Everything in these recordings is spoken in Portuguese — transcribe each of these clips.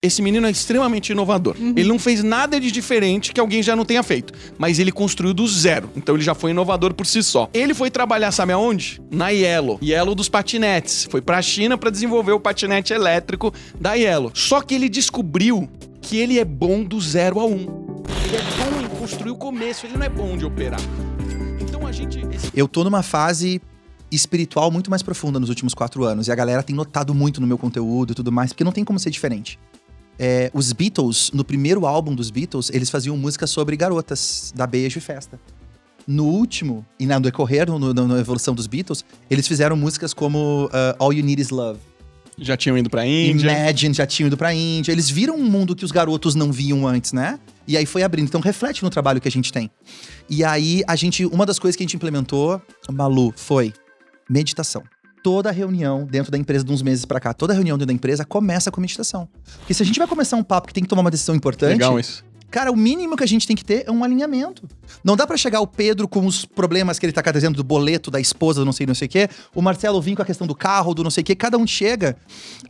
esse menino é extremamente inovador. Ele não fez nada de diferente que alguém já não tenha feito. Mas ele construiu do zero. Então ele já foi inovador por si só. Ele foi trabalhar, sabe aonde? Na Yellow. Yellow dos patinetes. Foi pra China pra desenvolver o patinete elétrico da Yellow. Só que ele descobriu que ele é bom do 0 a 1. Ele é bom em construir o começo. Ele não é bom de operar. Então a gente... Eu tô numa fase espiritual muito mais profunda nos últimos 4 anos. E a galera tem notado muito no meu conteúdo e tudo mais, porque não tem como ser diferente. Os Beatles, no primeiro álbum dos Beatles, eles faziam música sobre garotas, dar beijo e festa. No último, e no decorrer, na evolução dos Beatles, eles fizeram músicas como All You Need Is Love. Já tinham ido pra Índia. Imagine, já tinham ido pra Índia. Eles viram um mundo que os garotos não viam antes, né? E aí foi abrindo. Então reflete no trabalho que a gente tem. E aí, uma das coisas que a gente implementou, Malu, foi meditação. Toda reunião dentro da empresa, de uns meses pra cá, toda reunião dentro da empresa começa com meditação. Porque se a gente vai começar um papo que tem que tomar uma decisão importante... Legal isso. Cara, o mínimo que a gente tem que ter é um alinhamento. Não dá pra chegar o Pedro com os problemas que ele tá trazendo do boleto, da esposa, do não sei o quê. O Marcelo vir com a questão do carro, do não sei o quê. Cada um chega.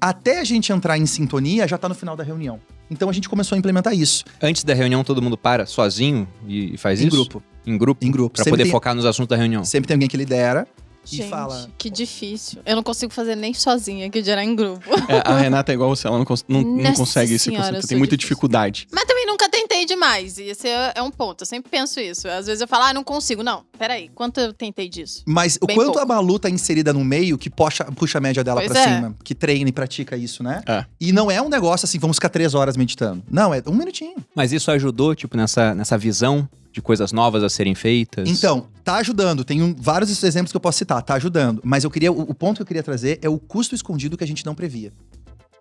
Até a gente entrar em sintonia, já tá no final da reunião. Então a gente começou a implementar isso. Antes da reunião, todo mundo para sozinho e faz isso? Grupo. Em grupo? Em grupo. Pra Sempre poder focar nos assuntos da reunião. Sempre tem alguém que lidera. Gente, E fala... que difícil. Eu não consigo fazer nem sozinha, que dirá em grupo. A Renata é igual você, ela não consegue esse Senhora, conceito. eu Tem sou muita difícil. dificuldade. Mas também nunca tentei demais. E esse é um ponto. Eu sempre penso isso. Às vezes eu falo, não consigo. Não, peraí. Quanto eu tentei disso? Mas o Bem quanto pouco. a Malu tá inserida no meio que puxa a média dela Pois pra é. cima. Que treina e pratica isso, né? É. E não é um negócio assim, vamos ficar 3 horas meditando. Não, é 1 minutinho. Mas isso ajudou, tipo, nessa visão de coisas novas a serem feitas? Então, tá ajudando. Tem vários exemplos que eu posso citar, tá ajudando. Mas o ponto que eu queria trazer é o custo escondido que a gente não previa.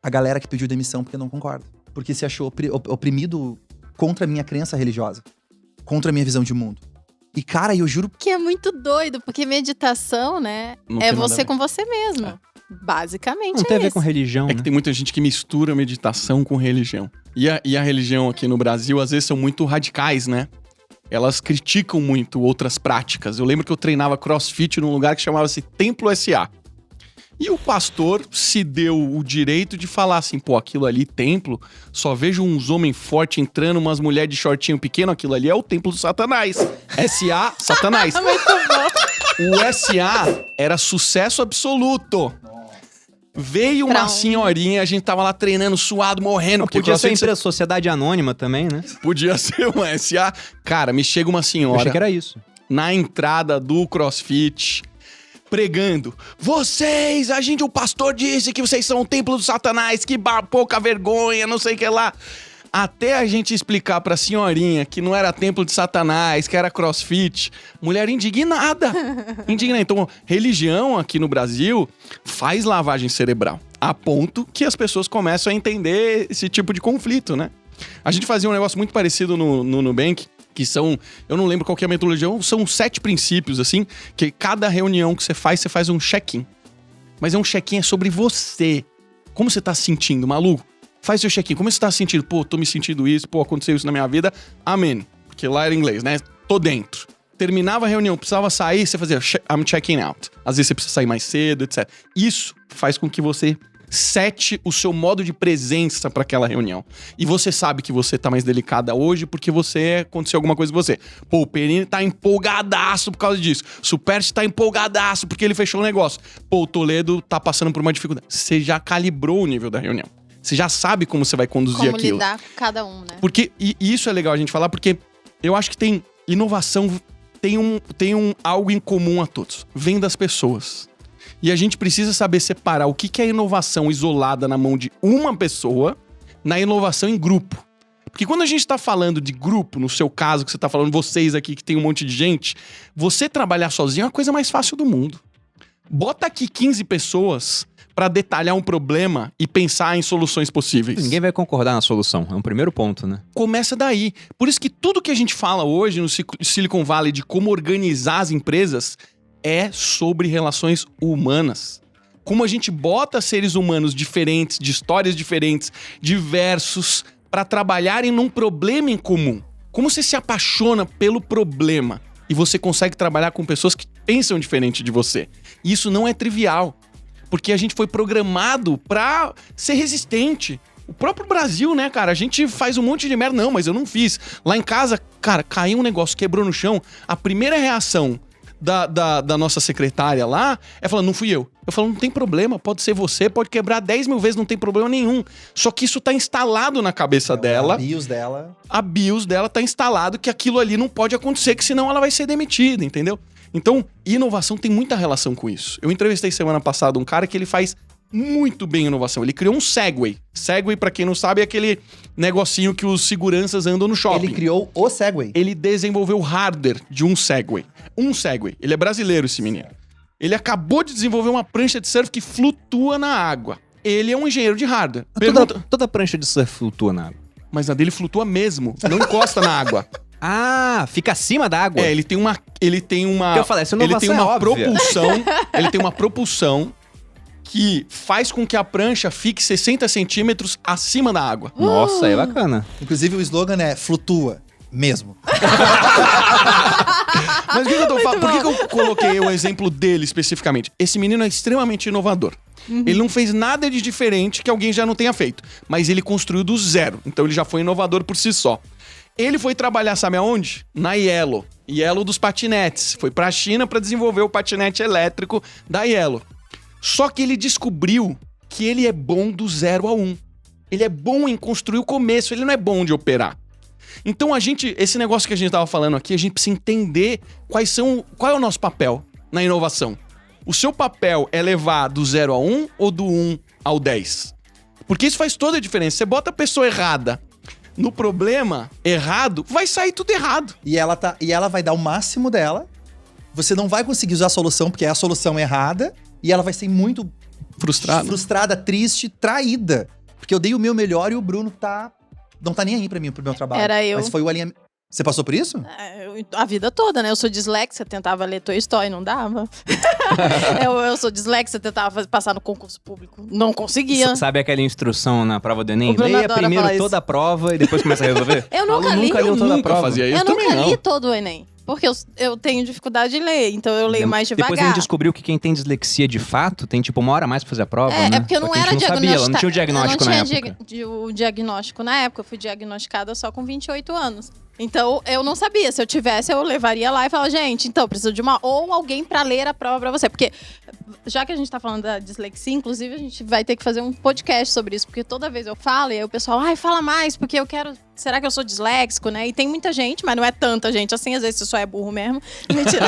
A galera que pediu demissão porque não concorda. Porque se achou oprimido contra a minha crença religiosa. Contra a minha visão de mundo. E, cara, eu juro... Que é muito doido, porque meditação, né? Não É tem nada a você ver. com você mesmo. Basicamente Não tem a ver isso. com religião, É que né? tem muita gente que mistura meditação com religião. E a religião aqui no Brasil, às vezes, são muito radicais, né? Elas criticam muito outras práticas. Eu lembro que eu treinava crossfit num lugar que chamava-se Templo SA. E o pastor se deu o direito de falar assim, pô, aquilo ali, templo, só vejo uns homens fortes entrando, umas mulheres de shortinho pequeno, aquilo ali é o templo do Satanás. SA, Satanás. Muito bom. O SA era sucesso absoluto. Veio Pra uma um- senhorinha, a gente tava lá treinando, suado, morrendo. porque Podia ser crossfit empresa sociedade anônima também, né? podia ser um SA. Cara, me chega uma Eu achei senhora que era isso. na entrada do CrossFit, pregando. Vocês, o pastor disse que vocês são o templo do Satanás, que pouca vergonha, não sei o que lá. Até a gente explicar pra senhorinha que não era templo de Satanás, que era CrossFit, mulher indignada. Indignada. Então, religião aqui no Brasil faz lavagem cerebral, a ponto que as pessoas começam a entender esse tipo de conflito, né? A gente fazia um negócio muito parecido no Nubank, que são, eu não lembro qual que é a metodologia, são 7 princípios, assim, que cada reunião que você faz um check-in. Mas é um check-in sobre você. Como você tá se sentindo, maluco? Faz seu check-in. Como você tá se sentindo? Pô, tô me sentindo isso, pô, aconteceu isso na minha vida. Amém. Porque lá era inglês, né? Tô dentro. Terminava a reunião, precisava sair, você fazia I'm checking out. Às vezes você precisa sair mais cedo, etc. Isso faz com que você sete o seu modo de presença para aquela reunião. E você sabe que você tá mais delicada hoje porque aconteceu alguma coisa com você. Pô, o Perini tá empolgadaço por causa disso. O Superti tá empolgadaço porque ele fechou o negócio. Pô, o Toledo tá passando por uma dificuldade. Você já calibrou o nível da reunião. Você já sabe como você vai conduzir Como aquilo. lidar com cada um, né? Porque, e isso é legal a gente falar, porque eu acho que tem inovação, tem algo em comum a todos. Vem das pessoas. E a gente precisa saber separar o que é inovação isolada na mão de uma pessoa, na inovação em grupo. Porque quando a gente tá falando de grupo, no seu caso, que você tá falando, vocês aqui que tem um monte de gente, você trabalhar sozinho é a coisa mais fácil do mundo. Bota aqui 15 pessoas pra detalhar um problema e pensar em soluções possíveis. Ninguém vai concordar na solução. É um primeiro ponto, né? Começa daí. Por isso que tudo que a gente fala hoje no Silicon Valley de como organizar as empresas é sobre relações humanas. Como a gente bota seres humanos diferentes, de histórias diferentes, diversos, para trabalharem num problema em comum. Como você se apaixona pelo problema e você consegue trabalhar com pessoas que pensam diferente de você. Isso não é trivial. Porque a gente foi programado pra ser resistente. O próprio Brasil, né, cara? A gente faz um monte de merda. Não, mas eu não fiz. Lá em casa, cara, caiu um negócio, quebrou no chão. A primeira reação da nossa secretária lá é falando, não fui eu. Eu falo, não tem problema, pode ser você, pode quebrar 10 mil vezes, não tem problema nenhum. Só que isso tá instalado na cabeça dela. A BIOS dela tá instalado que aquilo ali não pode acontecer, que senão ela vai ser demitida, entendeu? Então, inovação tem muita relação com isso. Eu entrevistei semana passada um cara que ele faz muito bem inovação. Ele criou um Segway. Segway, pra quem não sabe, é aquele negocinho que os seguranças andam no shopping. Ele criou o Segway. Ele desenvolveu o hardware de um Segway. Um Segway. Ele é brasileiro, esse menino. Ele acabou de desenvolver uma prancha de surf que flutua na água. Ele é um engenheiro de hardware. Toda prancha de surf flutua na água. Mas a dele flutua mesmo. Não encosta na água. Ah, fica acima da água? É, ele tem uma... Que eu falei, essa inovação ele tem uma é óbvia. propulsão... Ele tem uma propulsão que faz com que a prancha fique 60 centímetros acima da água. Nossa, é bacana. Inclusive, o slogan é flutua mesmo. Mas o que eu tô falando? Por que eu coloquei o exemplo dele especificamente? Esse menino é extremamente inovador. Ele não fez nada de diferente que alguém já não tenha feito. Mas ele construiu do zero. Então ele já foi inovador por si só. Ele foi trabalhar, sabe aonde? Na Yellow. Yellow dos patinetes. Foi pra China pra desenvolver o patinete elétrico da Yellow. Só que ele descobriu que ele é bom do 0 a 1. Ele é bom em construir o começo, ele não é bom de operar. Então esse negócio que a gente tava falando aqui, a gente precisa entender qual é o nosso papel na inovação. O seu papel é levar do 0 a 1 ou do 1 ao 10? Porque isso faz toda a diferença. Você bota a pessoa errada no problema errado, vai sair tudo errado. E ela vai dar o máximo dela. Você não vai conseguir usar a solução, porque é a solução errada. E ela vai ser muito frustrada, triste, traída. Porque eu dei o meu melhor e o Bruno não tá nem aí pra mim, pro meu trabalho. Era eu. Mas foi o alinhamento. Você passou por isso? A vida toda, né? Eu sou disléxica, tentava ler Toy Story, não dava. eu sou disléxica, tentava passar no concurso público, não conseguia. Sabe aquela instrução na prova do Enem? O Bruno Leia adora primeiro falar toda a prova e depois começa a resolver? Eu nunca li. Nunca leu toda a prova. Fazia isso Eu também nunca não. li todo o Enem. Porque eu tenho dificuldade de ler, então eu leio mais devagar. Depois a gente descobriu que quem tem dislexia de fato tem tipo 1 hora a mais pra fazer a prova, né? É porque eu não era diagnosticada. Ela não tinha o diagnóstico na época. O diagnóstico na época. Eu fui diagnosticada só com 28 anos. Então, eu não sabia. Se eu tivesse, eu levaria lá e falava, gente, então, preciso de ou alguém pra ler a prova pra você. Porque, já que a gente tá falando da dislexia, inclusive, a gente vai ter que fazer um podcast sobre isso. Porque toda vez eu falo, e aí o pessoal, fala mais, porque eu quero... Será que eu sou disléxico, né? E tem muita gente, mas não é tanta gente assim. Às vezes você só é burro mesmo. Mentira.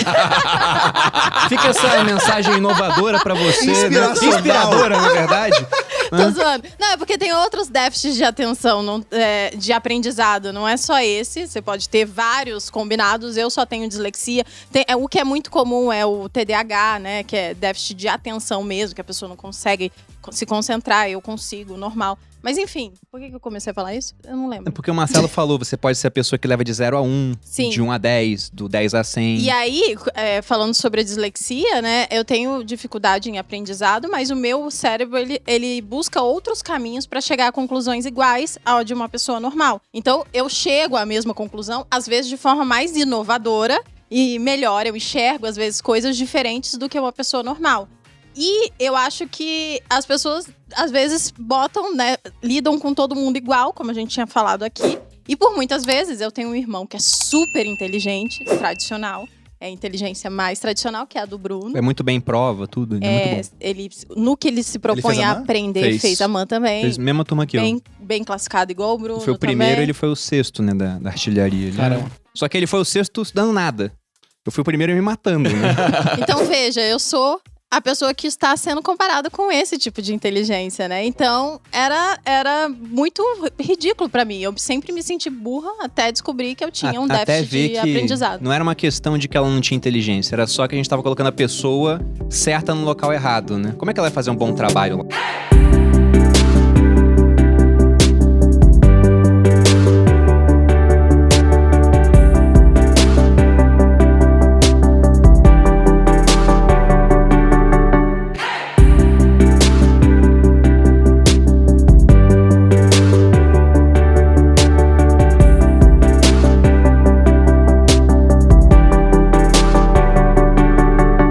Fica essa mensagem inovadora pra você, Inspiracional. Inspiradora, na verdade. Tô zoando. Não, é porque tem outros déficits de atenção, de aprendizado. Não é só esse. Você pode ter vários combinados. Eu só tenho dislexia. O que é muito comum é o TDAH, né? Que é déficit de atenção mesmo, que a pessoa não consegue se concentrar. Eu consigo, normal. Mas enfim, por que eu comecei a falar isso? Eu não lembro. É porque o Marcelo falou, você pode ser a pessoa que leva de 0 a 1, Sim. de 1 a 10, do 10 a 100. E aí, falando sobre a dislexia, né? Eu tenho dificuldade em aprendizado, mas o meu cérebro, ele busca outros caminhos para chegar a conclusões iguais ao de uma pessoa normal. Então, eu chego à mesma conclusão, às vezes de forma mais inovadora e melhor. Eu enxergo, às vezes, coisas diferentes do que uma pessoa normal. E eu acho que as pessoas, às vezes, lidam com todo mundo igual, como a gente tinha falado aqui. E por muitas vezes, eu tenho um irmão que é super inteligente, tradicional. É a inteligência mais tradicional, que é a do Bruno. É muito bem em prova, tudo. É muito bom. No que ele se propõe a aprender, ele fez a MAN também. Fez a mesma turma que eu. Bem classificado igual o Bruno. Foi o primeiro, ele foi o 6º, né, da artilharia. Caramba. Só que ele foi o 6º dando nada. Eu fui o primeiro me matando, né? Então, veja, eu sou a pessoa que está sendo comparada com esse tipo de inteligência, né? Então, era muito ridículo pra mim. Eu sempre me senti burra até descobrir que eu tinha um déficit de aprendizado. Não era uma questão de que ela não tinha inteligência, era só que a gente tava colocando a pessoa certa no local errado, né? Como é que ela vai fazer um bom trabalho lá?